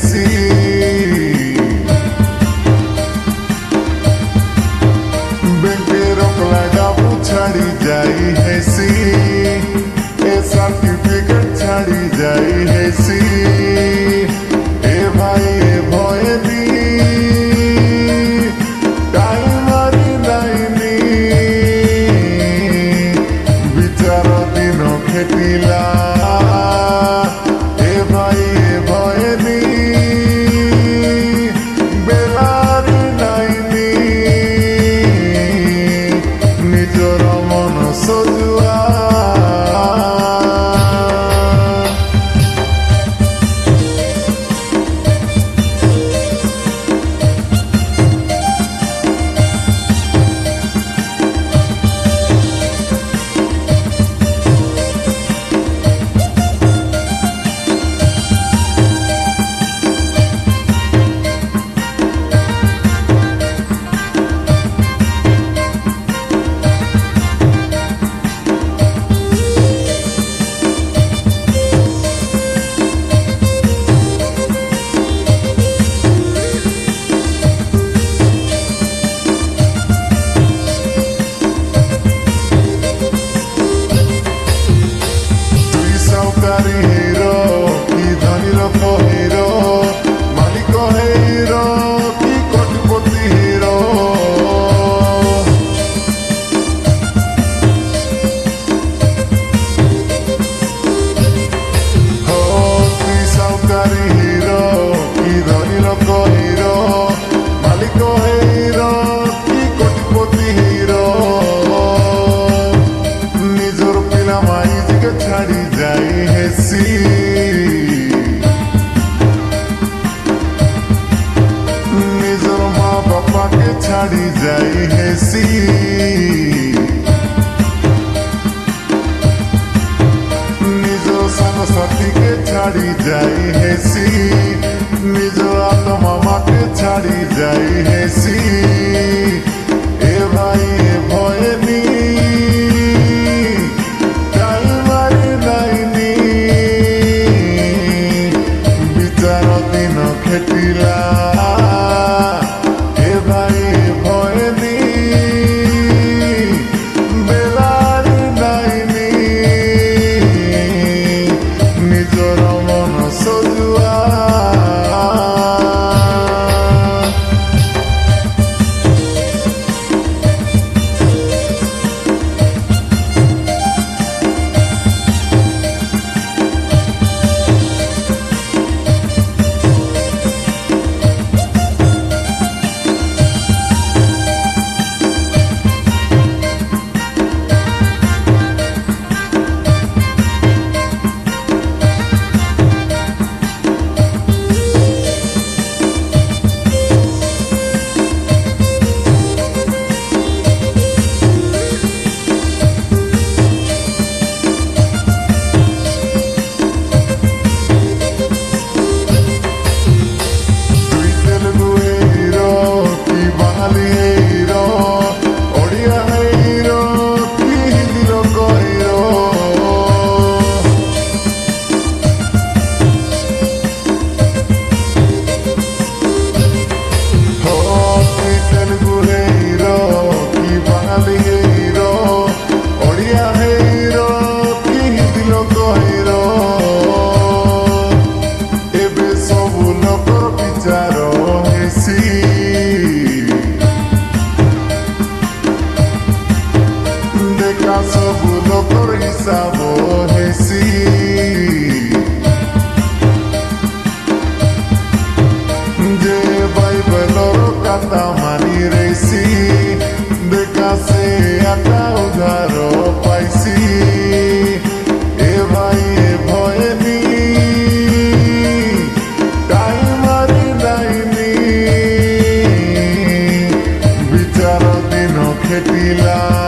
হেসি ব্যাংকের অকলাডাবু ছাড়ি যাই হেসি এ সার্টিফিকেট ছাড়ি যাই হেসি এ ভাই এ ভয়ে দি টাইমারি লাইনি বিচার দিন খেটিলা এ ভাই এ ভয়ে দি বেলারি লাইনি নিজর মন সজুয়া হিরো কি ধনী লোক হিরো মালিক হিরো কি কোটিপতি হিরো তুই সরকারি হিরো কি ধনী লোক হিরো মালিক হিরো কি কোটিপতি হিরো নিজর পিলা মাইজিকে ছাড়ি যাই হেসি নিজর মা বাপাকে ছাড়ি যাই হেসি নিজ সাথীকে ছাড়ি যাই হেসি নিজ আত্মা মাকে ছাড়ি যাই হেসি এ ভাই এ ভয়ে নি খেটিলা এ ভাই ভয়ে দি বেলারি লাইনি নিজর মন সজুয়া ସବୁ ଲୋକର ହିସାବ ହେସି ଯେ ବାଇବେଲର କାତା ମାନି ରେସି ଦେଖା ସେ ଆକା ଉଧାର ପାଇସି ଏ ଭାଇ ଏ ଭଏ ନି টাইমারি লাইনি বিচার দিন খেটিলা